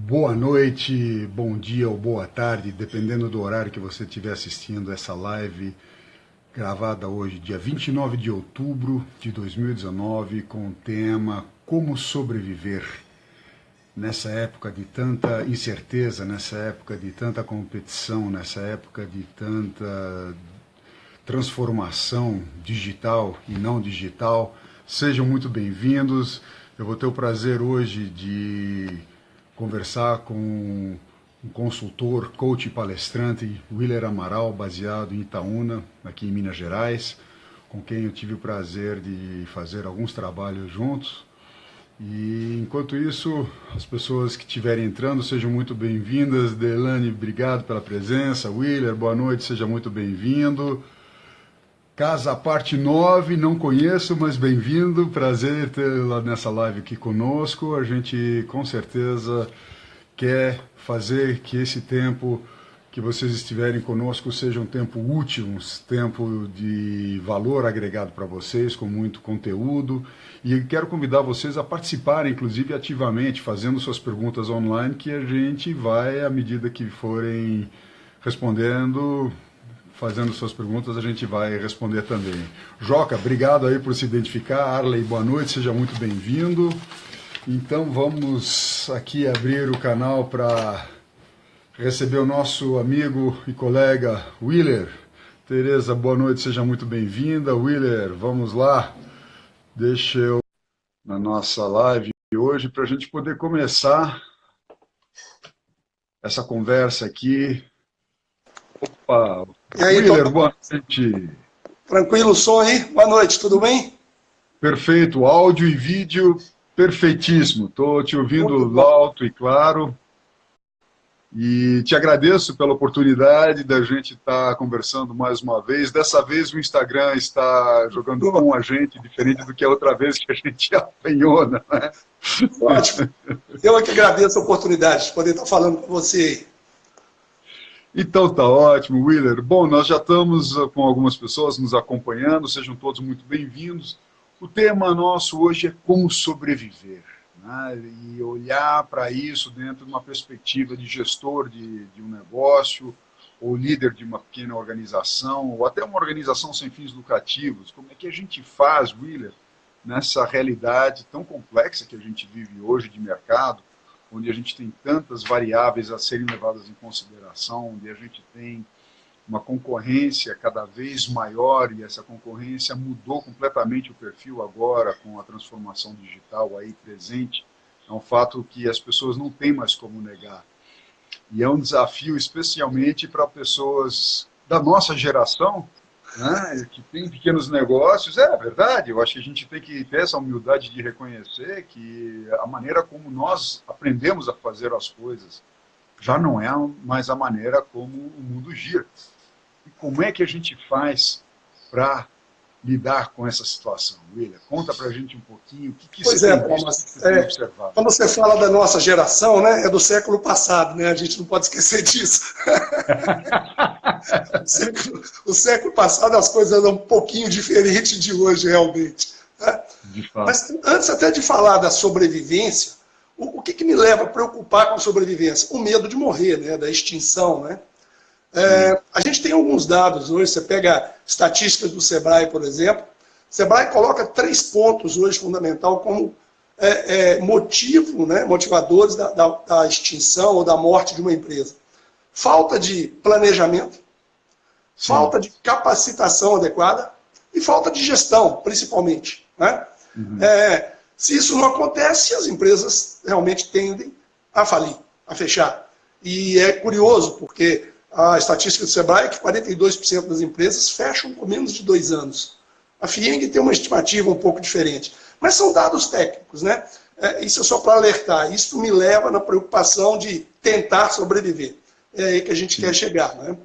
Boa noite, bom dia ou boa tarde, dependendo do horário que você estiver assistindo essa live gravada hoje, dia 29 de outubro de 2019, com o tema Como Sobreviver nessa época de tanta incerteza, nessa época de tanta competição, nessa época de tanta transformação digital e não digital. Sejam muito bem-vindos. Eu vou ter o prazer hoje de conversar com um consultor, coach e palestrante, Willer Amaral, baseado em Itaúna, aqui em Minas Gerais, com quem eu tive o prazer de fazer alguns trabalhos juntos. E enquanto isso, as pessoas que estiverem entrando, sejam muito bem-vindas. Delane, obrigado pela presença. Willer, boa noite, seja muito bem-vindo. Casa Parte 9, não conheço, mas bem-vindo, prazer tê-la nessa live aqui conosco. A gente com certeza quer fazer que esse tempo que vocês estiverem conosco seja um tempo útil, um tempo de valor agregado para vocês, com muito conteúdo. E quero convidar vocês a participarem, inclusive ativamente, fazendo suas perguntas online, que a gente vai, à medida que forem respondendo, fazendo suas perguntas, a gente vai responder também. Joca, obrigado aí por se identificar. Arley, boa noite, seja muito bem-vindo. Então vamos aqui abrir o canal para receber o nosso amigo e colega Willer. Tereza, boa noite, seja muito bem-vinda. Willer, vamos lá. Deixa eu na nossa live hoje para a gente poder começar essa conversa aqui. Opa, E aí, Willer, boa noite. Tranquilo o som aí? Boa noite, tudo bem? Perfeito, áudio e vídeo perfeitíssimo. Estou te ouvindo alto e claro. E te agradeço pela oportunidade da gente estar conversando mais uma vez. Dessa vez o Instagram está jogando com a gente, diferente do que a outra vez que a gente apanhou, né? Ótimo. Eu é que agradeço a oportunidade de poder estar falando com você aí. Então tá ótimo, Willer. Bom, nós já estamos com algumas pessoas nos acompanhando, sejam todos muito bem-vindos. O tema nosso hoje é como sobreviver, né? E olhar para isso dentro de uma perspectiva de gestor de um negócio, ou líder de uma pequena organização, ou até uma organização sem fins lucrativos. Como é que a gente faz, Willer, nessa realidade tão complexa que a gente vive hoje de mercado, onde a gente tem tantas variáveis a serem levadas em consideração, onde a gente tem uma concorrência cada vez maior, e essa concorrência mudou completamente o perfil agora com a transformação digital aí presente. É um fato que as pessoas não têm mais como negar. E é um desafio especialmente para pessoas da nossa geração, né, que tem pequenos negócios. É verdade, eu acho que a gente tem que ter essa humildade de reconhecer que a maneira como nós aprendemos a fazer as coisas já não é mais a maneira como o mundo gira. E como é que a gente faz para lidar com essa situação, William? Conta para a gente um pouquinho o que Pois você é, tem visto, que você tem observado. quando você fala da nossa geração, né, é do século passado, né? A gente não pode esquecer disso. O século passado as coisas eram um pouquinho diferentes de hoje, realmente. Né? De fato. Mas antes até de falar da sobrevivência, o que me leva a preocupar com a sobrevivência? O medo de morrer, né, da extinção, né? A gente tem alguns dados hoje, você pega estatísticas do Sebrae, por exemplo, o Sebrae coloca 3 pontos hoje fundamental como motivo, né, motivadores da extinção ou da morte de uma empresa. Falta de planejamento, falta de capacitação adequada e falta de gestão, principalmente. Né? Uhum. Se isso não acontece, as empresas realmente tendem a falir, a fechar. E é curioso, porque a estatística do Sebrae é que 42% das empresas fecham por menos de 2 anos. A FIENG tem uma estimativa um pouco diferente. Mas são dados técnicos, né? Isso é só para alertar. Isso me leva na preocupação de tentar sobreviver. É aí que a gente quer chegar. Né?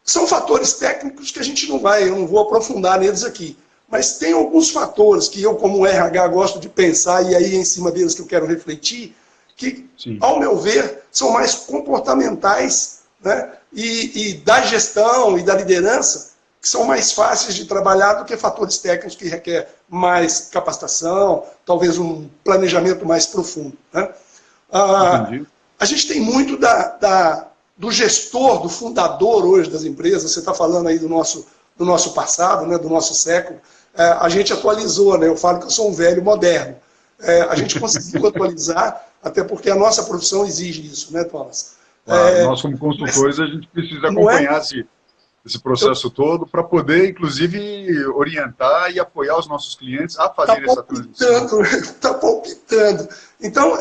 São fatores técnicos que a gente eu não vou aprofundar neles aqui. Mas tem alguns fatores que eu, como RH, gosto de pensar, e aí é em cima deles que eu quero refletir, que, sim, ao meu ver, são mais comportamentais, né? E da gestão e da liderança, que são mais fáceis de trabalhar do que fatores técnicos que requer mais capacitação, talvez um planejamento mais profundo, né? A gente tem muito do gestor, do fundador hoje das empresas. Você está falando aí do nosso passado, né, do nosso século. A gente atualizou, né? Eu falo que eu sou um velho moderno. A gente conseguiu atualizar, até porque a nossa profissão exige isso, né, Thomas? Claro, nós, como consultores, a gente precisa acompanhar esse processo todo para poder, inclusive, orientar e apoiar os nossos clientes a fazer essa transição. Está palpitando. Então,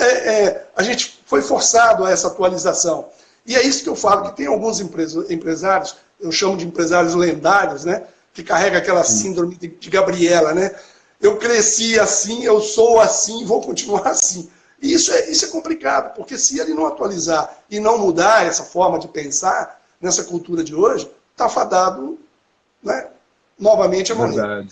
a gente foi forçado a essa atualização. E é isso que eu falo, que tem alguns empresários, eu chamo de empresários lendários, né, que carrega aquela síndrome de Gabriela, né? Eu cresci assim, eu sou assim, vou continuar assim. E isso é complicado, porque se ele não atualizar e não mudar essa forma de pensar nessa cultura de hoje, está fadado, né, novamente a morrer.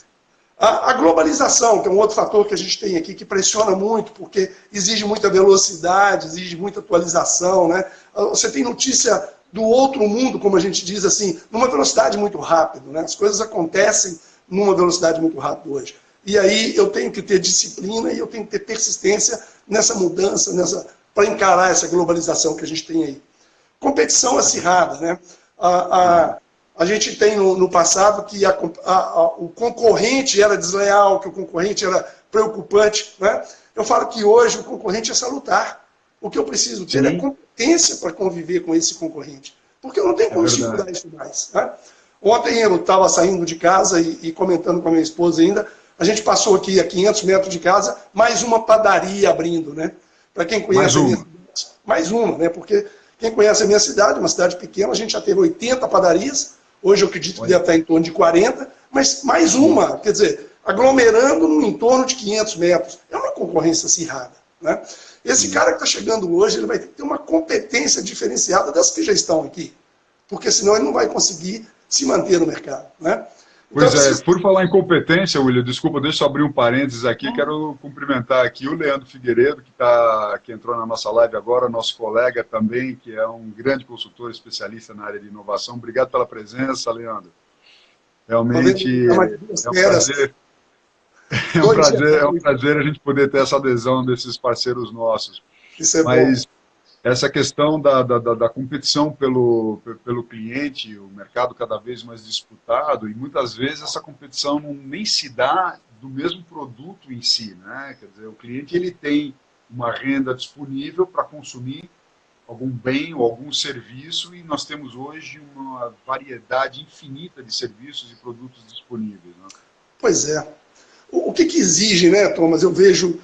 A globalização, que é um outro fator que a gente tem aqui, que pressiona muito, porque exige muita velocidade, exige muita atualização, né? Você tem notícia do outro mundo, como a gente diz assim, numa velocidade muito rápida, né? As coisas acontecem numa velocidade muito rápida hoje. E aí eu tenho que ter disciplina e eu tenho que ter persistência nessa mudança, para encarar essa globalização que a gente tem aí. Competição acirrada, né? A gente tem no passado que o concorrente era desleal, que o concorrente era preocupante, né? Eu falo que hoje o concorrente é salutar. O que eu preciso ter é competência para conviver com esse concorrente. Porque eu não tenho como segurar isso mais, né? Ontem eu estava saindo de casa e comentando com a minha esposa ainda, a gente passou aqui a 500 metros de casa, mais uma padaria abrindo, né? Para quem conhece a minha cidade. Mais uma, né? Porque quem conhece a minha cidade, uma cidade pequena, a gente já teve 80 padarias, hoje eu acredito que deve estar em torno de 40, mas mais uma, quer dizer, aglomerando no entorno de 500 metros. É uma concorrência acirrada, né? Esse cara que está chegando hoje, ele vai ter que ter uma competência diferenciada das que já estão aqui, porque senão ele não vai conseguir se manter no mercado, né? Pois então, por falar em competência, William, desculpa, deixa eu abrir um parênteses aqui, quero cumprimentar aqui o Leandro Figueiredo, que entrou na nossa live agora, nosso colega também, que é um grande consultor especialista na área de inovação. Obrigado pela presença, Leandro. Realmente é um prazer a gente poder ter essa adesão desses parceiros nossos. Isso é bom. Essa questão da competição pelo cliente, o mercado cada vez mais disputado, e muitas vezes essa competição nem se dá do mesmo produto em si, né? Quer dizer, o cliente ele tem uma renda disponível para consumir algum bem ou algum serviço, e nós temos hoje uma variedade infinita de serviços e produtos disponíveis, né? Pois é. O que exige, né, Thomas? Eu vejo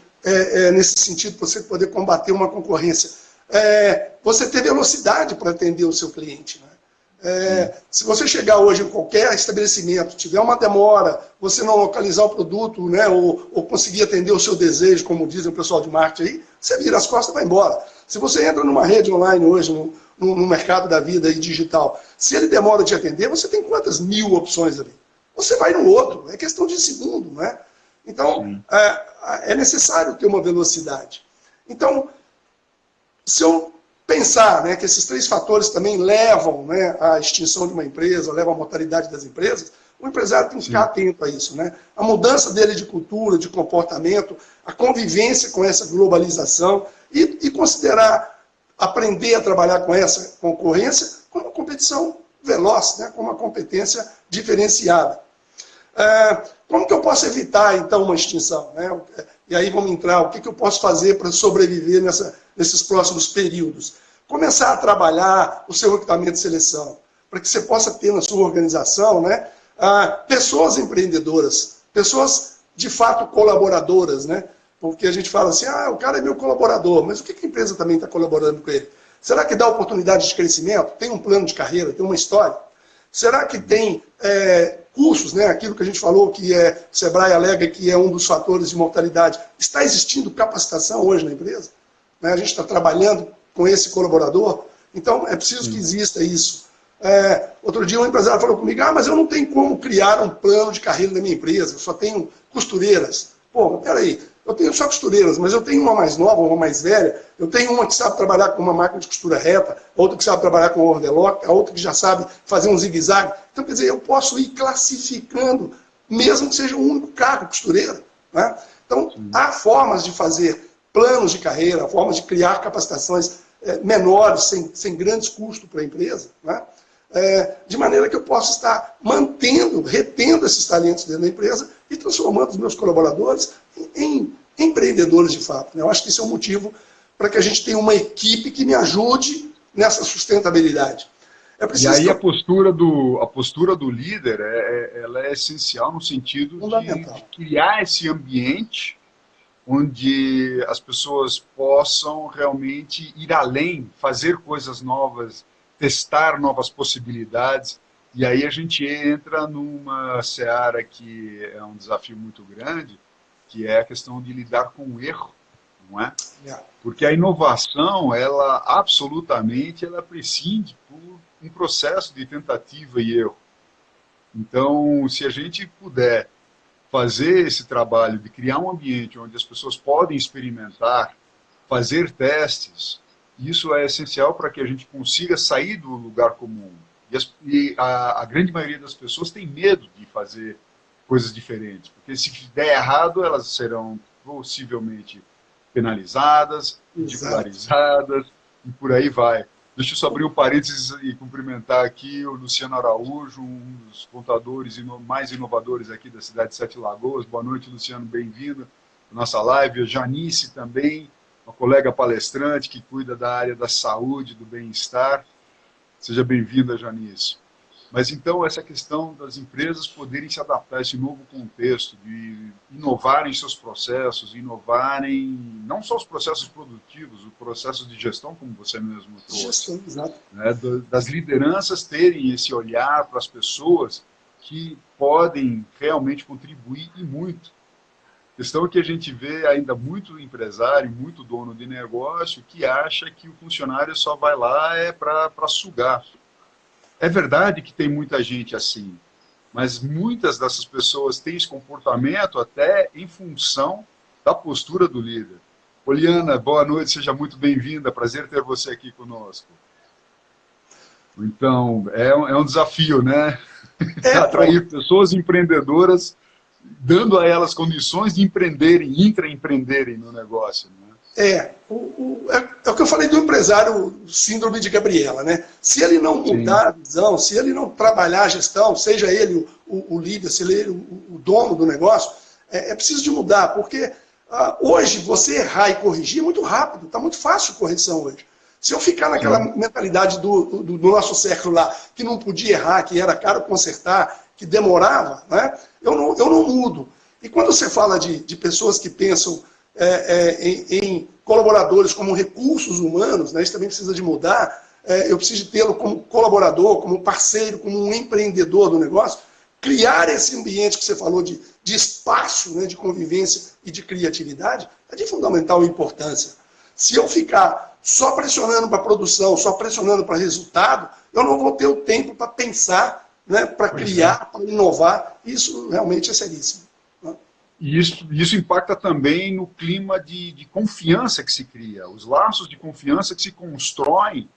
nesse sentido, você poder combater uma concorrência. Você ter velocidade para atender o seu cliente, né? Se você chegar hoje em qualquer estabelecimento, tiver uma demora, você não localizar o produto, né, ou conseguir atender o seu desejo, como dizem o pessoal de marketing aí, você vira as costas e vai embora. Se você entra numa rede online hoje, no mercado da vida aí, digital, se ele demora de atender, você tem quantas mil opções ali? Você vai no outro, é questão de segundo, né? Então, é necessário ter uma velocidade. Então, se eu pensar, né, que esses três fatores também levam, né, à extinção de uma empresa, levam à mortalidade das empresas, o empresário tem que ficar atento a isso, né? A mudança dele de cultura, de comportamento, a convivência com essa globalização e considerar, aprender a trabalhar com essa concorrência como uma competição veloz, né, como uma competência diferenciada. Como que eu posso evitar, então, uma extinção, né? E aí vamos entrar, o que eu posso fazer para sobreviver nesses próximos períodos? Começar a trabalhar o seu equipamento de seleção, para que você possa ter na sua organização, né, pessoas empreendedoras, pessoas de fato colaboradoras, né? Porque a gente fala assim, o cara é meu colaborador, mas o que a empresa também está colaborando com ele? Será que dá oportunidade de crescimento? Tem um plano de carreira, tem uma história? Será que tem cursos, né? Aquilo que a gente falou, que o Sebrae alega que é um dos fatores de mortalidade. Está existindo capacitação hoje na empresa? Né? A gente está trabalhando com esse colaborador, então é preciso que exista isso. Outro dia um empresário falou comigo, mas eu não tenho como criar um plano de carreira na minha empresa, eu só tenho costureiras. Pô, mas peraí, eu tenho só costureiras, mas eu tenho uma mais nova, uma mais velha, eu tenho uma que sabe trabalhar com uma máquina de costura reta, outra que sabe trabalhar com overlock, a outra que já sabe fazer um zigue-zague. Então, quer dizer, eu posso ir classificando, mesmo que seja um único cargo costureira. né? Então, há formas de fazer planos de carreira, formas de criar capacitações menores, sem grandes custos para a empresa, né? De maneira que eu possa estar mantendo, retendo esses talentos dentro da empresa e transformando os meus colaboradores em empreendedores de fato, né? Eu acho que isso é um motivo para que a gente tenha uma equipe que me ajude nessa sustentabilidade. E aí a postura do líder ela é essencial no sentido de criar esse ambiente onde as pessoas possam realmente ir além, fazer coisas novas, testar novas possibilidades. E aí a gente entra numa seara que é um desafio muito grande, que é a questão de lidar com o erro, não é? Porque a inovação, ela absolutamente, ela prescinde por um processo de tentativa e erro. Então, se a gente puder fazer esse trabalho de criar um ambiente onde as pessoas podem experimentar, fazer testes, isso é essencial para que a gente consiga sair do lugar comum. E a grande maioria das pessoas tem medo de fazer coisas diferentes, porque se der errado, elas serão possivelmente penalizadas, ridicularizadas, e por aí vai. Deixa eu só abrir um parênteses e cumprimentar aqui o Luciano Araújo, um dos contadores mais inovadores aqui da cidade de Sete Lagoas. Boa noite, Luciano, bem-vindo à nossa live. A Janice também, uma colega palestrante que cuida da área da saúde, do bem-estar. Seja bem-vinda, Janice. Mas então essa questão das empresas poderem se adaptar a esse novo contexto, de inovarem seus processos, inovarem não só os processos produtivos, o processo de gestão, como você mesmo trouxe. Gestão, exato. Né, das lideranças terem esse olhar para as pessoas que podem realmente contribuir e muito. A questão é que a gente vê ainda muito empresário, muito dono de negócio que acha que o funcionário só vai lá para sugar. É verdade que tem muita gente assim, mas muitas dessas pessoas têm esse comportamento até em função da postura do líder. Poliana, boa noite, seja muito bem-vinda, prazer ter você aqui conosco. Então, é um desafio, né? Atrair pessoas empreendedoras, dando a elas condições de empreenderem, intraempreenderem no negócio, né? É o que eu falei do empresário, síndrome de Gabriela, né? Se ele não mudar a visão, se ele não trabalhar a gestão, seja ele o líder, seja ele o dono do negócio, é preciso de mudar, porque hoje você errar e corrigir é muito rápido, está muito fácil a correção hoje. Se eu ficar naquela mentalidade do nosso século lá, que não podia errar, que era caro consertar, que demorava, né? Eu não mudo. E quando você fala de pessoas que pensam em colaboradores como recursos humanos, né, isso também precisa de mudar, eu preciso tê-lo como colaborador, como parceiro, como um empreendedor do negócio, criar esse ambiente que você falou de espaço, né, de convivência e de criatividade, é de fundamental importância. Se eu ficar só pressionando para produção, só pressionando para resultado, eu não vou ter o tempo para pensar, né, para criar, para inovar. Isso realmente é seríssimo. E isso impacta também no clima de confiança que se cria, os laços de confiança que se constroem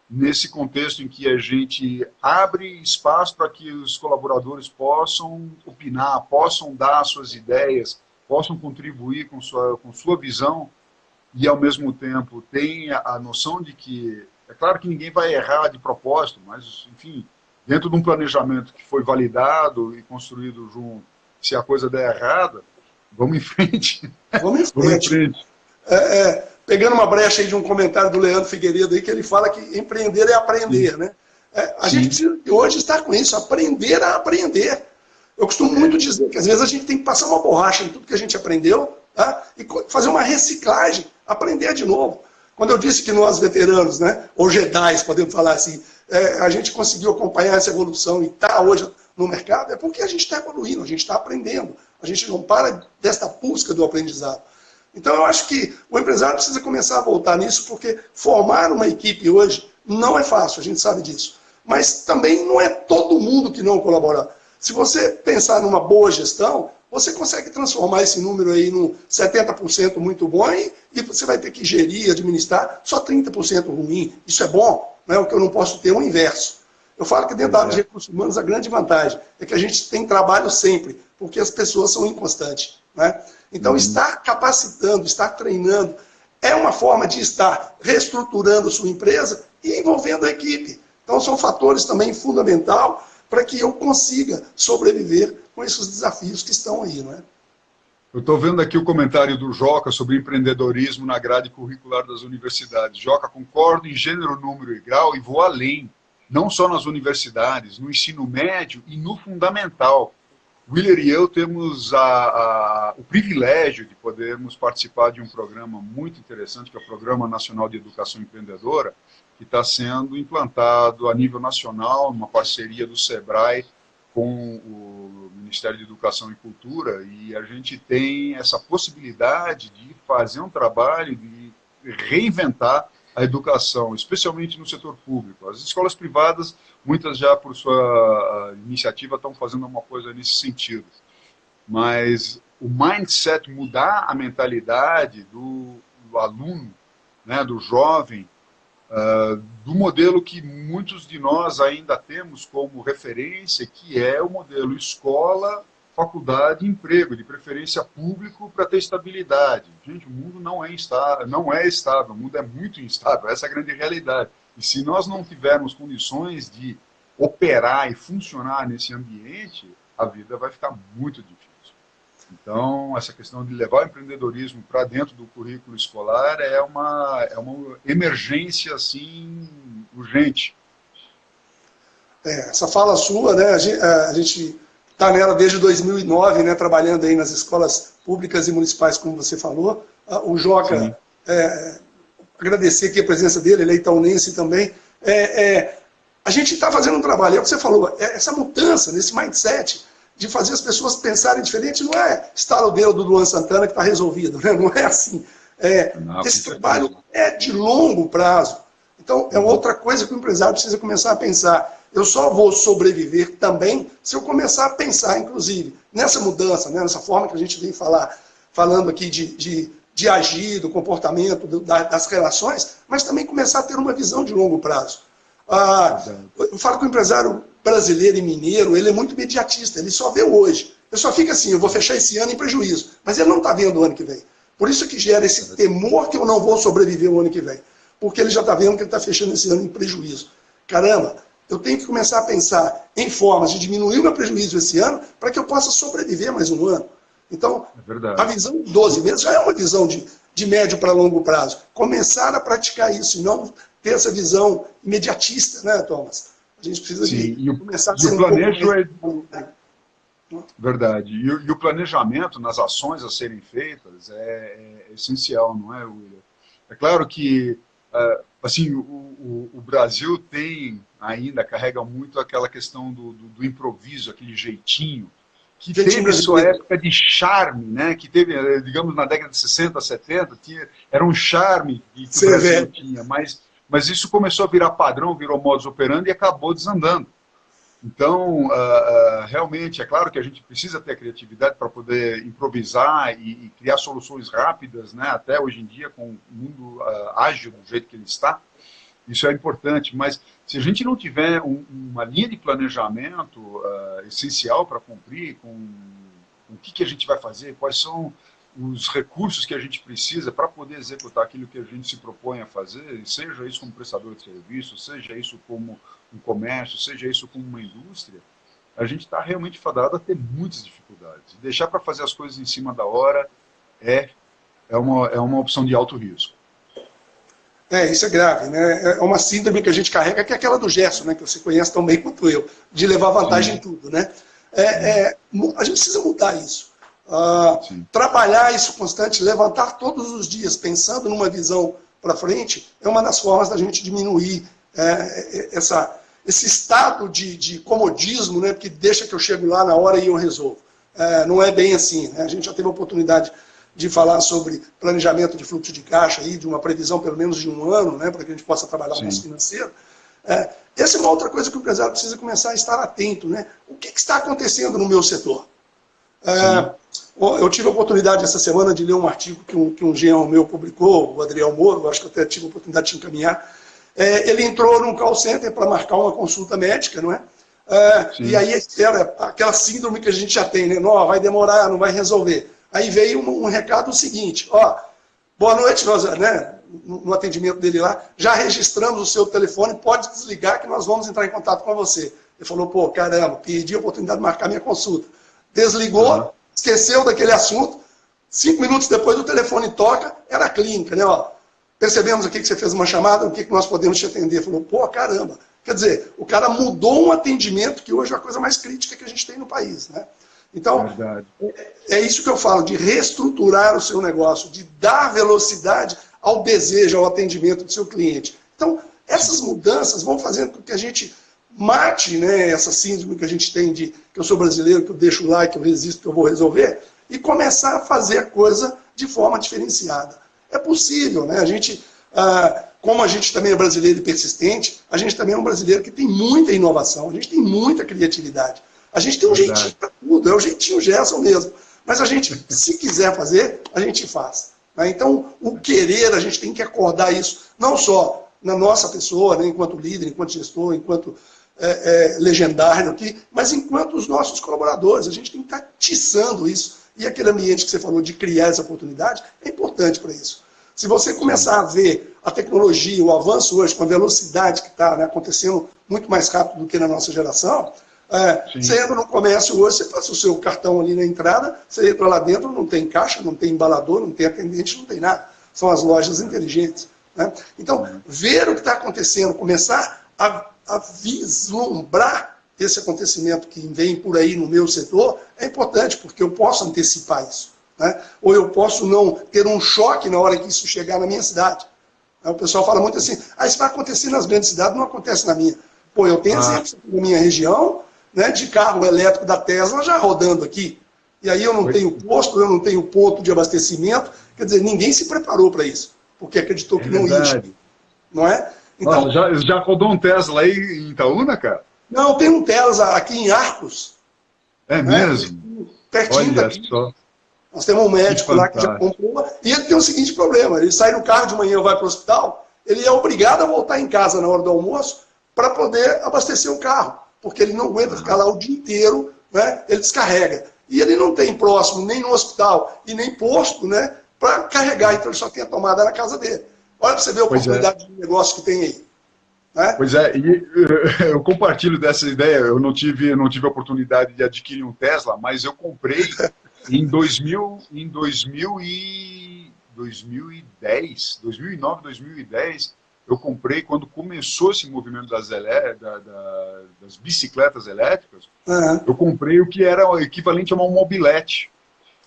nesse contexto em que a gente abre espaço para que os colaboradores possam opinar, possam dar suas ideias, possam contribuir com sua visão e, ao mesmo tempo, tem a noção de que, é claro que ninguém vai errar de propósito, mas, enfim, dentro de um planejamento que foi validado e construído junto, se a coisa der errada, vamos em frente. Vamos em frente. Pegando uma brecha aí de um comentário do Leandro Figueiredo aí, que ele fala que empreender é aprender, né? A gente precisa hoje estar com isso, aprender a aprender. Eu costumo muito dizer que às vezes a gente tem que passar uma borracha em tudo que a gente aprendeu, tá? E fazer uma reciclagem, aprender de novo. Quando eu disse que nós veteranos, né, ou jedis, podemos falar assim, a gente conseguiu acompanhar essa evolução e está hoje no mercado, é porque a gente está evoluindo, a gente está aprendendo. A gente não para desta busca do aprendizado. Então, eu acho que o empresário precisa começar a voltar nisso, porque formar uma equipe hoje não é fácil, a gente sabe disso. Mas também não é todo mundo que não colabora. Se você pensar numa boa gestão, você consegue transformar esse número aí num 70% muito bom e você vai ter que gerir, administrar só 30% ruim. Isso é bom, né? O que eu não posso ter é o inverso. Eu falo que dentro da área de recursos humanos a grande vantagem é que a gente tem trabalho sempre, porque as pessoas são inconstantes, né? Então, estar capacitando, estar treinando, é uma forma de estar reestruturando a sua empresa e envolvendo a equipe. Então, são fatores também fundamentais para que eu consiga sobreviver com esses desafios que estão aí, não é? Eu estou vendo aqui o comentário do Joca sobre empreendedorismo na grade curricular das universidades. Joca, concordo em gênero, número e grau e vou além. Não só nas universidades, no ensino médio e no fundamental. Willer e eu temos o privilégio de podermos participar de um programa muito interessante, que é o Programa Nacional de Educação Empreendedora, que está sendo implantado a nível nacional, numa parceria do SEBRAE com o Ministério de Educação e Cultura, e a gente tem essa possibilidade de fazer um trabalho de reinventar a educação, especialmente no setor público. As escolas privadas, muitas já por sua iniciativa estão fazendo uma coisa nesse sentido. Mas o mindset, mudar a mentalidade do aluno, né, do jovem, do modelo que muitos de nós ainda temos como referência, que é o modelo escola, faculdade e emprego, de preferência público para ter estabilidade. Gente, o mundo não é estável, o mundo é muito instável, essa é a grande realidade. E se nós não tivermos condições de operar e funcionar nesse ambiente, a vida vai ficar muito difícil. Então, essa questão de levar o empreendedorismo para dentro do currículo escolar é uma emergência, assim, urgente. Essa fala sua, né, a gente está nela desde 2009, né, trabalhando aí nas escolas públicas e municipais, como você falou. O Joca, agradecer aqui a presença dele, ele é itaunense também. A gente está fazendo um trabalho, é o que você falou, essa mudança nesse mindset de fazer as pessoas pensarem diferente, não é estar o dedo do Luan Santana que está resolvido, né? Não é assim. Esse trabalho é de longo prazo. Então, é outra coisa que o empresário precisa começar a pensar. Eu só vou sobreviver também se eu começar a pensar, inclusive, nessa mudança, né? Nessa forma que a gente vem falando aqui de agir, do comportamento, das relações, mas também começar a ter uma visão de longo prazo. Eu falo que o empresário brasileiro e mineiro, ele é muito imediatista, ele só vê o hoje. Ele só fica assim, eu vou fechar esse ano em prejuízo, mas ele não está vendo o ano que vem. Por isso que gera esse temor que eu não vou sobreviver o ano que vem, porque ele já está vendo que ele está fechando esse ano em prejuízo. Caramba, eu tenho que começar a pensar em formas de diminuir o meu prejuízo esse ano para que eu possa sobreviver mais um ano. Então, a visão de 12 meses já é uma visão de médio para longo prazo. Começar a praticar isso e não ter essa visão imediatista, né, Thomas? A gente precisa começar a ser Verdade. E o planejamento nas ações a serem feitas é essencial, não é, William? É claro que assim, o Brasil carrega muito aquela questão do improviso, aquele jeitinho, que teve sua época de charme, né? Que teve, digamos, na década de 60, 70, era um charme que o Brasil tinha, mas isso começou a virar padrão, virou modus operandi e acabou desandando. Então, realmente, é claro que a gente precisa ter criatividade para poder improvisar e criar soluções rápidas, né? Até hoje em dia, com o mundo ágil do jeito que ele está, isso é importante. Mas se a gente não tiver uma linha de planejamento essencial para cumprir com o que a gente vai fazer, quais são os recursos que a gente precisa para poder executar aquilo que a gente se propõe a fazer, seja isso como prestador de serviço, seja isso como um comércio, seja isso como uma indústria, a gente está realmente fadado a ter muitas dificuldades. Deixar para fazer as coisas em cima da hora é uma opção de alto risco. Isso é grave, né? É uma síndrome que a gente carrega, que é aquela do Gerson, né? Que você conhece tão bem quanto eu, de levar vantagem em tudo, né? A gente precisa mudar isso. Trabalhar isso constante, levantar todos os dias pensando numa visão para frente, é uma das formas da gente diminuir esse estado de comodismo, né, que deixa que eu chego lá na hora e eu resolvo. Não é bem assim, né? A gente já teve a oportunidade de falar sobre planejamento de fluxo de caixa, aí, de uma previsão pelo menos de um ano, né, para que a gente possa trabalhar o nosso financeiro. Essa é uma outra coisa que o empresário precisa começar a estar atento, né? O que está acontecendo no meu setor? Eu tive a oportunidade essa semana de ler um artigo que um genro meu publicou, o Adriel Moro, acho que eu até tive a oportunidade de te encaminhar. Ele entrou num call center para marcar uma consulta médica, não é? E aí era aquela síndrome que a gente já tem, né? Não, vai demorar, não vai resolver. Aí veio um recado seguinte, ó, boa noite, nós, né, no atendimento dele lá, já registramos o seu telefone, pode desligar que nós vamos entrar em contato com você. Ele falou, pô, caramba, perdi a oportunidade de marcar minha consulta. Desligou, esqueceu daquele assunto, 5 minutos depois o telefone toca, era a clínica, né, ó. Percebemos aqui que você fez uma chamada, o que nós podemos te atender? Falou, pô, caramba. Quer dizer, o cara mudou um atendimento que hoje é a coisa mais crítica que a gente tem no país, né? Então, é isso que eu falo, de reestruturar o seu negócio, de dar velocidade ao desejo, ao atendimento do seu cliente. Então, essas mudanças vão fazendo com que a gente mate, né, essa síndrome que a gente tem de que eu sou brasileiro, que eu deixo lá, que eu resisto, que eu vou resolver, e começar a fazer a coisa de forma diferenciada. É possível, né? A gente, como a gente também é brasileiro e persistente, a gente também é um brasileiro que tem muita inovação, a gente tem muita criatividade. A gente tem um jeitinho para tudo, é o jeitinho Gerson mesmo. Mas a gente, se quiser fazer, a gente faz. Né? Então, o querer, a gente tem que acordar isso, não só na nossa pessoa, né, enquanto líder, enquanto gestor, enquanto legendário aqui, mas enquanto os nossos colaboradores. A gente tem que estar atiçando isso. E aquele ambiente que você falou de criar essa oportunidade é importante para isso. Se você começar a ver a tecnologia, o avanço hoje, com a velocidade que está, né, acontecendo muito mais rápido do que na nossa geração, você entra no comércio hoje, você passa o seu cartão ali na entrada, você entra lá dentro, não tem caixa, não tem embalador, não tem atendente, não tem nada. São as lojas inteligentes. Né? Então, ver o que está acontecendo, começar a vislumbrar esse acontecimento que vem por aí no meu setor, é importante, porque eu posso antecipar isso. Né? Ou eu posso não ter um choque na hora que isso chegar na minha cidade. O pessoal fala muito assim, isso vai acontecer nas grandes cidades, não acontece na minha. Pô, eu tenho exemplos na minha região, né, de carro elétrico da Tesla já rodando aqui. E aí eu não tenho posto, eu não tenho ponto de abastecimento. Quer dizer, ninguém se preparou para isso, porque acreditou que não ia. Não é? Então, já rodou um Tesla aí em Itaúna, cara? Não, tem um Tesla aqui em Arcos. É né? Mesmo? Pertinho Olha daqui. só. Nós temos um médico lá que já comprou, e ele tem o seguinte problema, ele sai no carro de manhã e vai para o hospital, ele é obrigado a voltar em casa na hora do almoço para poder abastecer o carro, porque ele não aguenta ficar lá o dia inteiro, né? Ele descarrega. E ele não tem próximo, nem no hospital e nem posto, né, para carregar, então ele só tem a tomada na casa dele. Olha para você ver a oportunidade de negócio que tem aí. Né? Pois é, e eu compartilho dessa ideia, eu não tive a oportunidade de adquirir um Tesla, mas eu comprei em 2009, 2010, eu comprei quando começou esse movimento das bicicletas elétricas, eu comprei o que era o equivalente a uma mobilete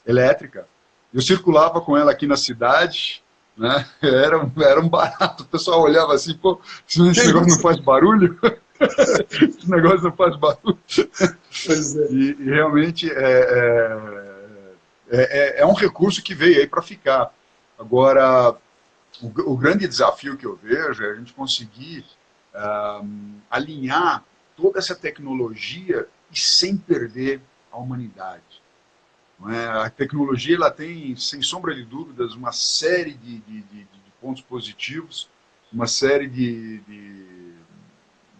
elétrica. Eu circulava com ela aqui na cidade, né? Era um barato, o pessoal olhava assim, pô, esse negócio não faz barulho? Esse negócio não faz barulho. Pois é. E realmente é um recurso que veio aí para ficar. Agora, o grande desafio que eu vejo é a gente conseguir alinhar toda essa tecnologia e sem perder a humanidade. Não é? A tecnologia ela tem, sem sombra de dúvidas, uma série de pontos positivos, uma série de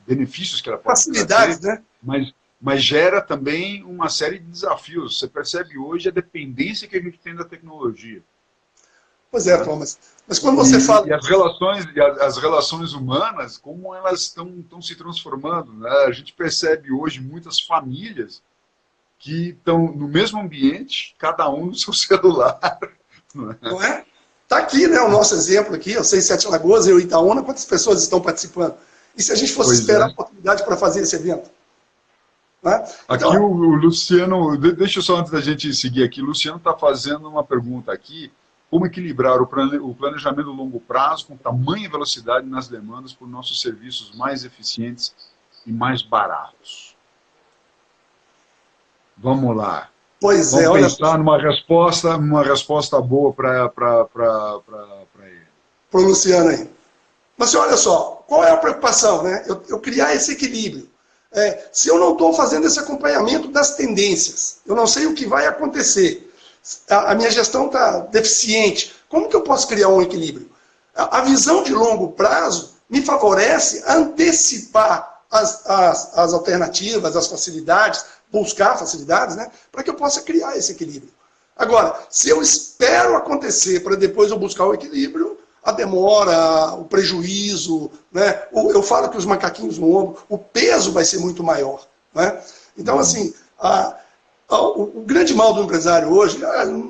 benefícios que ela pode facilidades, trazer, né? Mas gera também uma série de desafios. Você percebe hoje a dependência que a gente tem da tecnologia. Pois é, Thomas. Mas quando você fala... E as relações humanas, como elas estão se transformando. Né? A gente percebe hoje muitas famílias que estão no mesmo ambiente, cada um no seu celular. Não é? Está aqui, né, o nosso exemplo aqui, eu sei Sete Lagoas, eu e Itaúna, quantas pessoas estão participando? E se a gente fosse esperar a oportunidade para fazer esse evento? Né? Então, aqui o Luciano, deixa eu só antes da gente seguir aqui, o Luciano está fazendo uma pergunta aqui, como equilibrar o planejamento a longo prazo com tamanha velocidade nas demandas por nossos serviços mais eficientes e mais baratos? Vamos lá. Pois Vamos olha pensar numa resposta boa para ele. Para o Luciano aí. Mas olha só, qual é a preocupação? Né? Eu criar esse equilíbrio. Se eu não estou fazendo esse acompanhamento das tendências, eu não sei o que vai acontecer, a minha gestão está deficiente, como que eu posso criar um equilíbrio? A visão de longo prazo me favorece antecipar as alternativas, as facilidades, buscar facilidades, né, para que eu possa criar esse equilíbrio. Agora, se eu espero acontecer para depois eu buscar o equilíbrio, a demora, o prejuízo, né? Eu falo que os macaquinhos no ombro, o peso vai ser muito maior. Né? Então, assim, o grande mal do empresário hoje,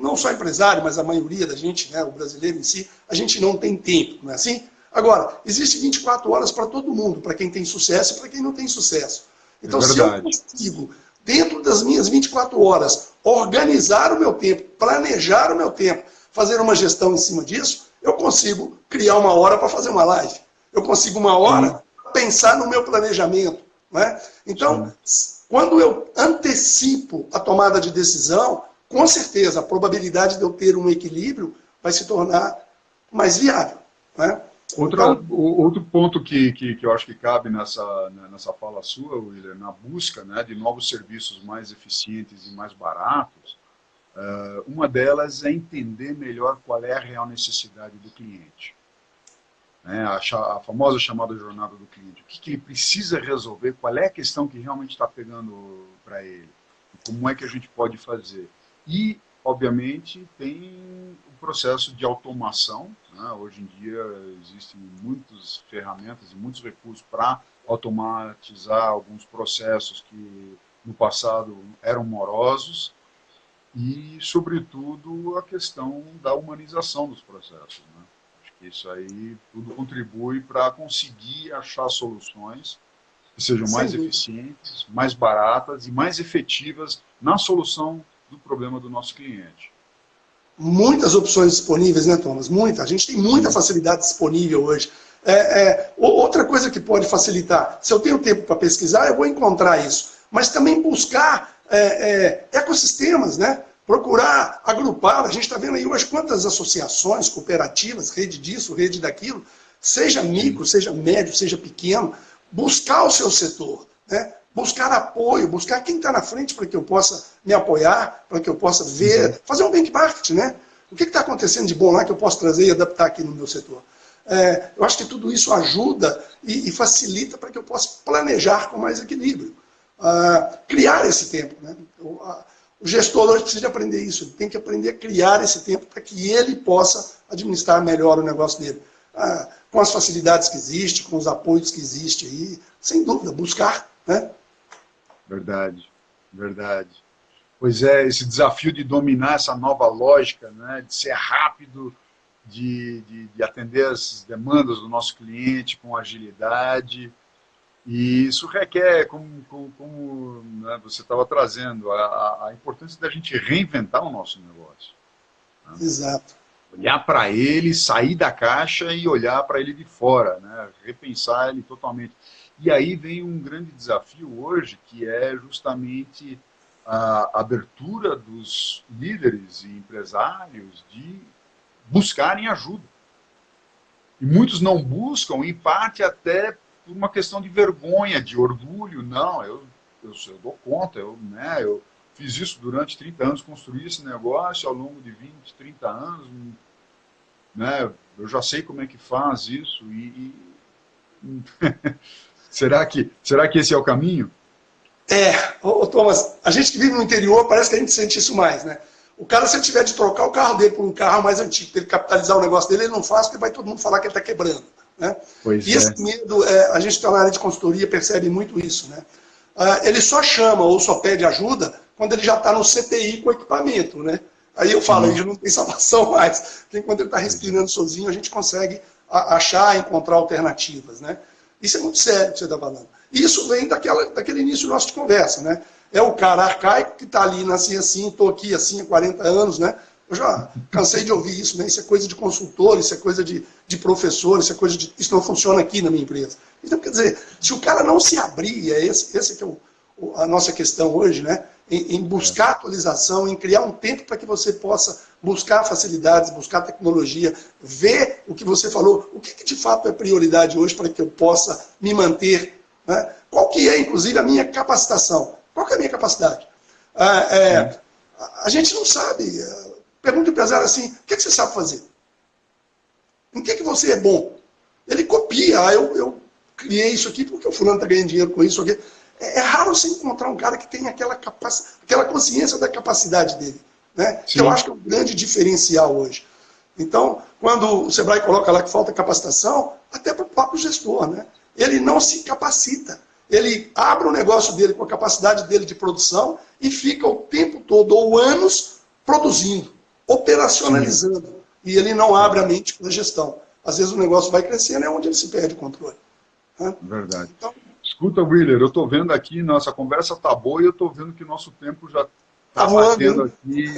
não só empresário, mas a maioria da gente, né, o brasileiro em si, a gente não tem tempo, não é assim? Agora, existe 24 horas para todo mundo, para quem tem sucesso e para quem não tem sucesso. Então, se eu consigo, dentro das minhas 24 horas, organizar o meu tempo, planejar o meu tempo, fazer uma gestão em cima disso, eu consigo criar uma hora para fazer uma live. Eu consigo uma hora para pensar no meu planejamento. Não é? Então, quando eu antecipo a tomada de decisão, com certeza a probabilidade de eu ter um equilíbrio vai se tornar mais viável. Né? Outro ponto que eu acho que cabe nessa fala sua, William, na busca, né, de novos serviços mais eficientes e mais baratos, uma delas é entender melhor qual é a real necessidade do cliente. Né, a famosa chamada jornada do cliente. O que ele precisa resolver, qual é a questão que realmente está pegando para ele, como é que a gente pode fazer. E, obviamente, tem o processo de automação. Né? Hoje em dia existem muitas ferramentas e muitos recursos para automatizar alguns processos que no passado eram morosos e, sobretudo, a questão da humanização dos processos. Né? Acho que isso aí tudo contribui para conseguir achar soluções que sejam mais eficientes, mais baratas e mais efetivas na solução do problema do nosso cliente. Muitas opções disponíveis, né, Thomas? Muita. A gente tem muita facilidade disponível hoje. Outra coisa que pode facilitar, se eu tenho tempo para pesquisar, eu vou encontrar isso. Mas também buscar ecossistemas, né? Procurar agrupar. A gente está vendo aí hoje quantas associações, cooperativas, rede disso, rede daquilo, seja micro, seja médio, seja pequeno, buscar o seu setor, né? Buscar apoio, buscar quem está na frente para que eu possa me apoiar, para que eu possa ver, fazer um benchmark, né? O que está acontecendo de bom lá que eu posso trazer e adaptar aqui no meu setor? Eu acho que tudo isso ajuda e facilita para que eu possa planejar com mais equilíbrio. Criar esse tempo, né? O gestor hoje precisa aprender isso, ele tem que aprender a criar esse tempo para que ele possa administrar melhor o negócio dele. Com as facilidades que existem, com os apoios que existem aí, sem dúvida, buscar, né? Verdade, verdade. Pois é, esse desafio de dominar essa nova lógica, né, de ser rápido, de atender as demandas do nosso cliente com agilidade. E isso requer, como né, você estava trazendo, a importância da gente reinventar o nosso negócio. Né? Exato. Olhar para ele, sair da caixa e olhar para ele de fora, né? Repensar ele totalmente. E aí vem um grande desafio hoje, que é justamente a abertura dos líderes e empresários de buscarem ajuda. E muitos não buscam, em parte até por uma questão de vergonha, de orgulho. Não, eu dou conta, eu fiz isso durante 30 anos, construí esse negócio ao longo de 20, 30 anos, né? Eu já sei como é que faz isso Será que esse é o caminho? Thomas, a gente que vive no interior, parece que a gente sente isso mais, né? O cara, se ele tiver de trocar o carro dele por um carro mais antigo, para ele capitalizar o negócio dele, ele não faz, porque vai todo mundo falar que ele está quebrando. Né? E esse medo, a gente está na área de consultoria, percebe muito isso. Né? Ele só chama ou só pede ajuda quando ele já está no CTI com equipamento. Né? Aí eu falo, ele não tem salvação mais. Porque quando ele está respirando sozinho, a gente consegue achar, encontrar alternativas. Né? Isso é muito sério que você está falando. Isso vem daquele início nosso de conversa. Né? É o cara arcaico que está ali, nasci assim, estou aqui assim há 40 anos, né? Eu já cansei de ouvir isso, né? Isso é coisa de consultor, isso é coisa de professor, isso não funciona aqui na minha empresa. Então, quer dizer, se o cara não se abrir, esse que é a nossa questão hoje, né? Em buscar atualização, em criar um tempo para que você possa buscar facilidades, buscar tecnologia, ver o que você falou, o que de fato é prioridade hoje para que eu possa me manter, né? Qual que é, inclusive, a minha capacitação? Qual que é a minha capacidade? A gente não sabe. Pergunta o empresário assim, o que você sabe fazer? Em que você é bom? Ele copia. Eu criei isso aqui porque o fulano está ganhando dinheiro com isso aqui. É raro você encontrar um cara que tem aquela consciência da capacidade dele. né? Que eu acho que é um grande diferencial hoje. Então, quando o Sebrae coloca lá que falta capacitação, até para o próprio gestor, né? Ele não se capacita. Ele abre o negócio dele com a capacidade dele de produção e fica o tempo todo, ou anos, produzindo, operacionalizando. Sim. E ele não abre a mente para a gestão. Às vezes o negócio vai crescendo, é onde ele se perde o controle. Né? Verdade. Então, escuta, Willer, eu estou vendo aqui, nossa conversa está boa e eu estou vendo que nosso tempo já está batendo aqui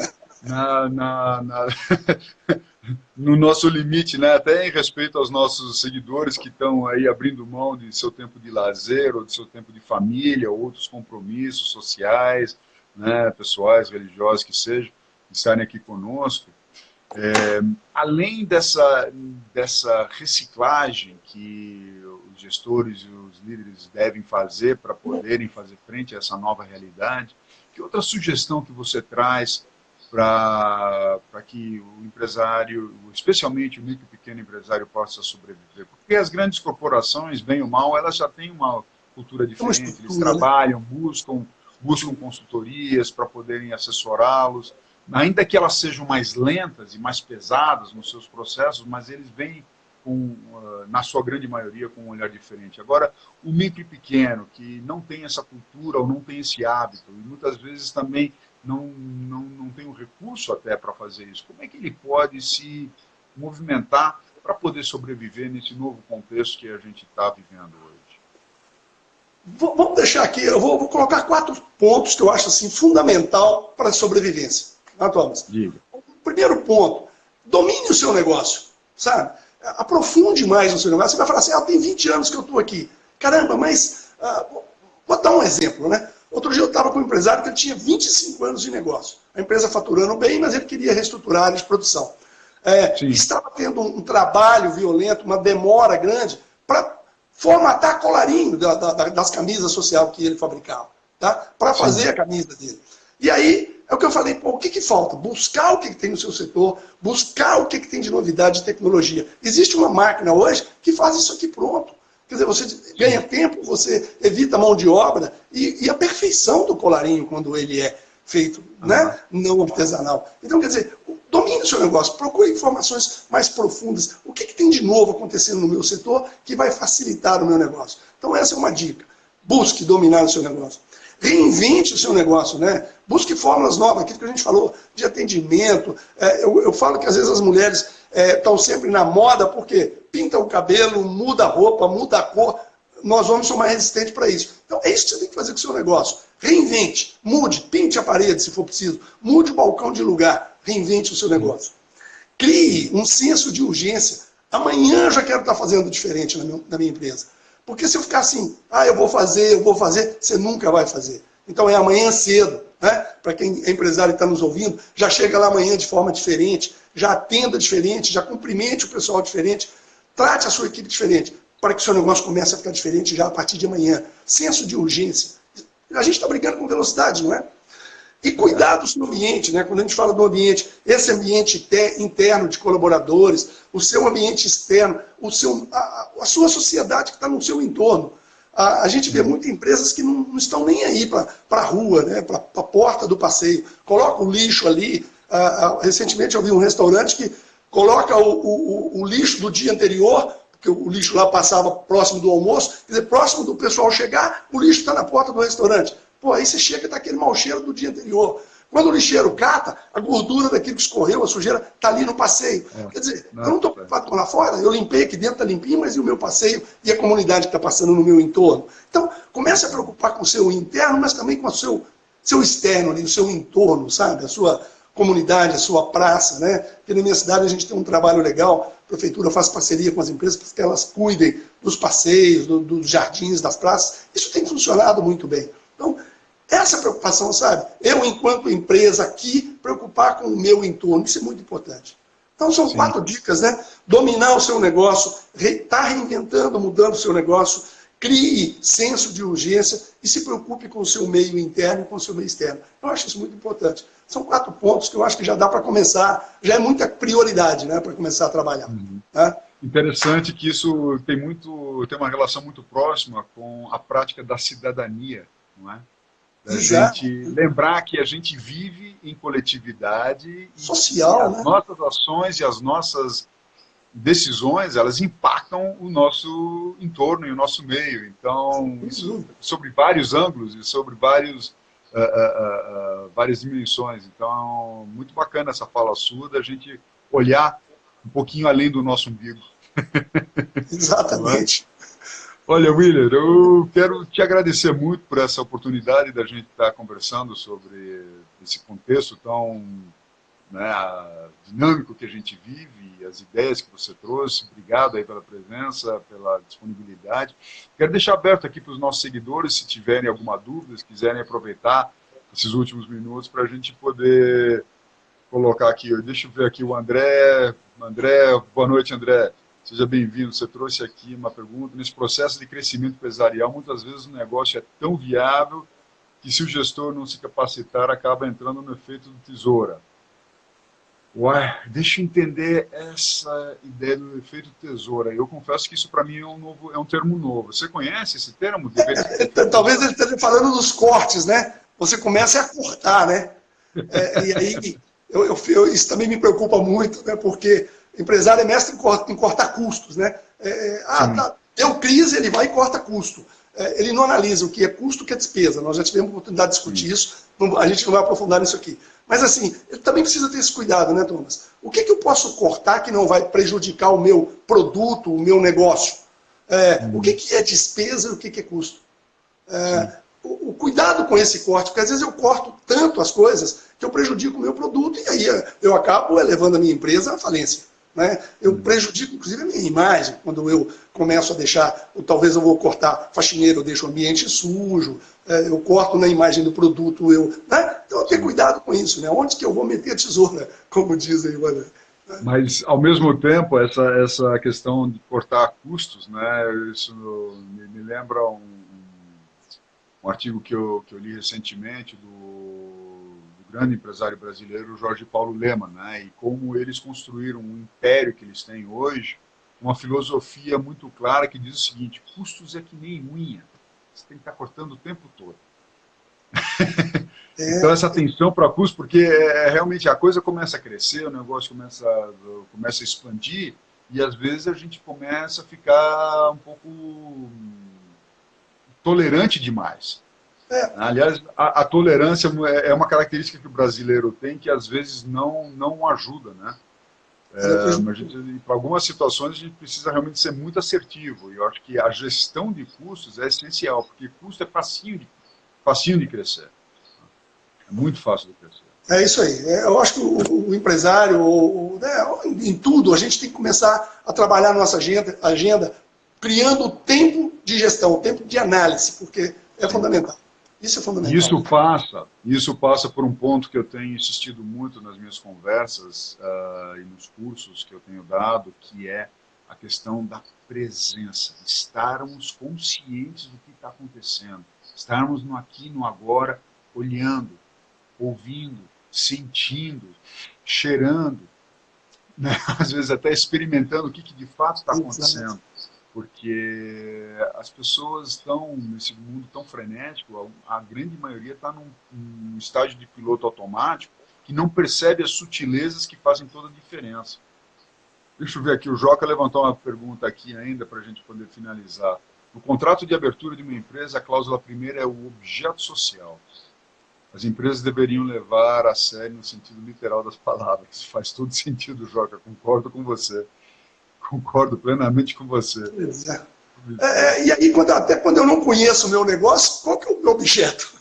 no nosso limite, né? Até em respeito aos nossos seguidores que estão aí abrindo mão de seu tempo de lazer, ou de seu tempo de família, ou outros compromissos sociais, né? Pessoais, religiosos, que sejam, estarem aqui conosco. Além dessa reciclagem que os gestores e os líderes devem fazer para poderem fazer frente a essa nova realidade, que outra sugestão que você traz para que o empresário, especialmente o micro e pequeno empresário, possa sobreviver? Porque as grandes corporações, bem ou mal, elas já têm uma cultura diferente, eles trabalham, buscam consultorias para poderem assessorá-los, ainda que elas sejam mais lentas e mais pesadas nos seus processos, mas eles vêm, na sua grande maioria, com um olhar diferente. Agora, o micro e pequeno, que não tem essa cultura ou não tem esse hábito, e muitas vezes também não tem um recurso até para fazer isso, como é que ele pode se movimentar para poder sobreviver nesse novo contexto que a gente está vivendo hoje? Vamos deixar aqui, eu vou colocar 4 pontos que eu acho assim, fundamental para a sobrevivência. Tá, Thomas? Diga. Primeiro ponto, domine o seu negócio, sabe? Aprofunde mais no seu negócio. Você vai falar assim, tem 20 anos que eu estou aqui. Caramba, mas... vou dar um exemplo, né? Outro dia eu estava com um empresário que ele tinha 25 anos de negócio. A empresa faturando bem, mas ele queria reestruturar a área de produção. Estava tendo um trabalho violento, uma demora grande, para formatar colarinho das camisas social que ele fabricava, tá? Para fazer a camisa dele. E aí, é o que eu falei, o que falta? Buscar o que tem no seu setor, buscar o que tem de novidade de tecnologia. Existe uma máquina hoje que faz isso aqui pronto. Quer dizer, você ganha tempo, você evita mão de obra e a perfeição do colarinho quando ele é feito, né? Não artesanal. Então, quer dizer, domine o seu negócio, procure informações mais profundas. O que tem de novo acontecendo no meu setor que vai facilitar o meu negócio? Então, essa é uma dica. Busque dominar o seu negócio. Reinvente o seu negócio, né? Busque fórmulas novas, aquilo que a gente falou de atendimento. Eu falo que às vezes as mulheres estão sempre na moda porque pinta o cabelo, muda a roupa, muda a cor. Nós homens somos mais resistentes para isso. Então é isso que você tem que fazer com o seu negócio. Reinvente, mude, pinte a parede se for preciso, mude o balcão de lugar, reinvente o seu negócio. Crie um senso de urgência. Amanhã eu já quero estar fazendo diferente na minha empresa. Porque se eu ficar assim, eu vou fazer, você nunca vai fazer. Então é amanhã cedo, né? Para quem é empresário e está nos ouvindo, já chega lá amanhã de forma diferente, já atenda diferente, já cumprimente o pessoal diferente, trate a sua equipe diferente, para que o seu negócio comece a ficar diferente já a partir de amanhã. Senso de urgência. A gente está brigando com velocidade, não é? E cuidar do seu ambiente, né? Quando a gente fala do ambiente, esse ambiente interno de colaboradores, o seu ambiente externo, a sua sociedade que está no seu entorno. A gente vê muitas empresas que não estão nem aí para a rua, né? Para a porta do passeio. Coloca o lixo ali. Recentemente eu vi um restaurante que coloca o lixo do dia anterior, porque o lixo lá passava próximo do almoço, quer dizer, próximo do pessoal chegar, o lixo está na porta do restaurante. Pô, aí você chega e está aquele mau cheiro do dia anterior. Quando o lixeiro cata, a gordura daquilo que escorreu, a sujeira, está ali no passeio. Quer dizer, eu não estou preocupado com lá fora, eu limpei aqui dentro, está limpinho, mas e o meu passeio e a comunidade que está passando no meu entorno? Então, comece a preocupar com o seu interno, mas também com o seu externo ali, o seu entorno, sabe? A sua comunidade, a sua praça, né? Porque na minha cidade a gente tem um trabalho legal, a prefeitura faz parceria com as empresas para que elas cuidem dos passeios, dos jardins, das praças. Isso tem funcionado muito bem. Então, essa preocupação, sabe? Eu, enquanto empresa aqui, preocupar com o meu entorno, isso é muito importante. Então, são 4 dicas, né? Dominar o seu negócio, estar reinventando, mudando o seu negócio, crie senso de urgência e se preocupe com o seu meio interno e com o seu meio externo. Eu acho isso muito importante. São 4 pontos que eu acho que já dá para começar, já é muita prioridade, né, para começar a trabalhar. Tá? Interessante que isso tem uma relação muito próxima com a prática da cidadania, não é? Da gente lembrar que a gente vive em coletividade social, e as nossas ações e as nossas decisões, elas impactam o nosso entorno e o nosso meio. Então, isso sobre vários ângulos e sobre várias dimensões. Então, muito bacana essa fala sua, da gente olhar um pouquinho além do nosso umbigo. Exatamente. Olha, Willer, eu quero te agradecer muito por essa oportunidade da gente estar conversando sobre esse contexto tão, né, dinâmico que a gente vive, as ideias que você trouxe. Obrigado aí pela presença, pela disponibilidade. Quero deixar aberto aqui para os nossos seguidores, se tiverem alguma dúvida, se quiserem aproveitar esses últimos minutos para a gente poder colocar aqui. Deixa eu ver aqui o André. André, boa noite, André. Seja bem-vindo. Você trouxe aqui uma pergunta. Nesse processo de crescimento empresarial, muitas vezes o negócio é tão viável que, se o gestor não se capacitar, acaba entrando no efeito do tesoura. Ué, deixa eu entender essa ideia do efeito tesoura. Eu confesso que isso para mim é um termo novo. Você conhece esse termo? Talvez ele esteja falando dos cortes, né? Você começa a cortar, né? E aí, isso também me preocupa muito, né? Porque empresário é mestre em cortar custos, né? Deu crise, ele vai e corta custo. Ele não analisa o que é custo e o que é despesa. Nós já tivemos a oportunidade de discutir isso, a gente não vai aprofundar nisso aqui. Mas assim, ele também precisa ter esse cuidado, né, Thomas? O que eu posso cortar que não vai prejudicar o meu produto, o meu negócio? O que é despesa e o que é custo? O cuidado com esse corte, porque às vezes eu corto tanto as coisas que eu prejudico o meu produto e aí eu acabo levando a minha empresa à falência. Né? Eu prejudico, inclusive, a minha imagem, quando eu começo a deixar, ou talvez eu vou cortar faxineiro, eu deixo o ambiente sujo, eu corto na imagem do produto, né? Então, eu tenho cuidado com isso, né? Onde que eu vou meter a tesoura, como dizem, né? Mas, ao mesmo tempo, essa questão de cortar custos, né? Isso me lembra um artigo que eu li recentemente do grande empresário brasileiro Jorge Paulo Lemann, né? E como eles construíram um império que eles têm hoje, uma filosofia muito clara que diz o seguinte: custos é que nem unha, você tem que estar cortando o tempo todo. Então, essa atenção para custos, porque realmente a coisa começa a crescer, o negócio começa a expandir, e às vezes a gente começa a ficar um pouco tolerante demais. Aliás, a tolerância é uma característica que o brasileiro tem que às vezes não ajuda, né? Mas para algumas situações a gente precisa realmente ser muito assertivo, e eu acho que a gestão de custos é essencial, porque custo é facinho de crescer. É muito fácil de crescer. É isso aí. Eu acho que o empresário, em tudo, a gente tem que começar a trabalhar a nossa agenda criando tempo de gestão, tempo de análise, porque é fundamental. Isso é fundamental. Isso passa por um ponto que eu tenho insistido muito nas minhas conversas e nos cursos que eu tenho dado, que é a questão da presença. Estarmos conscientes do que está acontecendo. Estarmos no aqui e no agora, olhando, ouvindo, sentindo, cheirando, né? Às vezes até experimentando o que de fato está acontecendo. Porque as pessoas estão nesse mundo tão frenético, a grande maioria está num estágio de piloto automático que não percebe as sutilezas que fazem toda a diferença. Deixa eu ver aqui, o Joca levantou uma pergunta aqui ainda para a gente poder finalizar. No contrato de abertura de uma empresa, a cláusula primeira é o objeto social. As empresas deveriam levar a sério no sentido literal das palavras. Isso faz todo sentido, Joca, concordo com você. Concordo plenamente com você. E aí, até quando eu não conheço o meu negócio, qual que é o meu objeto?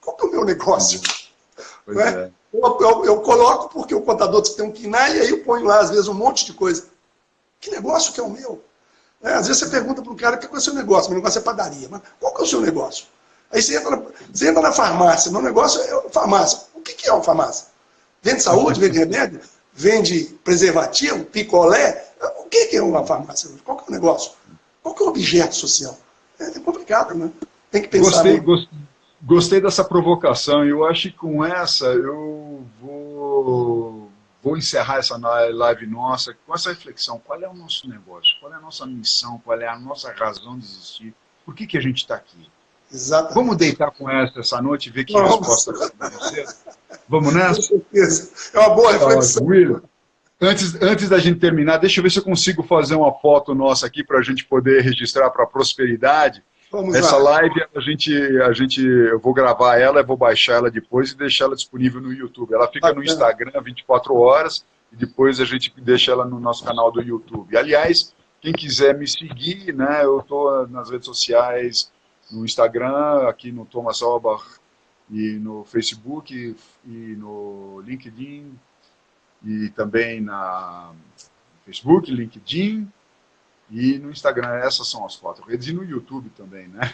Qual que é o meu negócio? Pois é. Eu coloco porque o contador tem um KINAI e aí eu ponho lá, às vezes, um monte de coisa. Que negócio que é o meu? Às vezes você pergunta para o cara, qual é o seu negócio? Meu negócio é padaria. Mas qual que é o seu negócio? Aí você entra na farmácia. Meu negócio é farmácia. O que é uma farmácia? Vende saúde, vende remédio? Vende preservativo, picolé? O que é uma farmácia? Qual que é o negócio? Qual que é o objeto social? É complicado, né? Tem que pensar. Gostei dessa provocação, e eu acho que com essa eu vou encerrar essa live nossa com essa reflexão. Qual é o nosso negócio? Qual é a nossa missão? Qual é a nossa razão de existir? Por que a gente está aqui? Exatamente. Vamos deitar com essa noite e ver que resposta vai ser. Vamos nessa? Com certeza. É uma boa reflexão. William, antes da gente terminar, deixa eu ver se eu consigo fazer uma foto nossa aqui para a gente poder registrar para a prosperidade. Vamos Essa lá. live, eu vou gravar ela, eu vou baixar ela depois e deixar ela disponível no YouTube. Ela fica no Instagram 24 horas e depois a gente deixa ela no nosso canal do YouTube. Aliás, quem quiser me seguir, né, eu estou nas redes sociais, no Instagram, aqui no Thomas Albach, e no Facebook, e no LinkedIn, e também no Facebook, LinkedIn, e no Instagram. Essas são as 4 redes, e no YouTube também, né?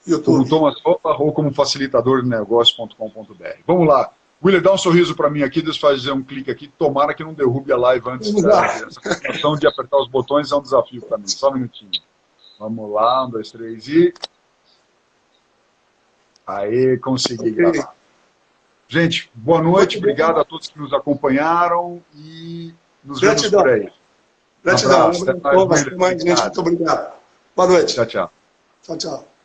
YouTube. Como Thomas Albach ou como facilitador de negócios.com.br. Vamos lá. William, dá um sorriso para mim aqui, deixa eu fazer um clique aqui, tomara que não derrube a live antes. Essa combinação de apertar os botões é um desafio para mim. Só um minutinho. Vamos lá, 1, 2, 3 e... Aê, consegui gravar. Gente, boa noite, obrigado a todos que nos acompanharam e nos vemos por aí. Gratidão. Até mais, Muito obrigado. Boa noite. Tchau, tchau. Tchau, tchau.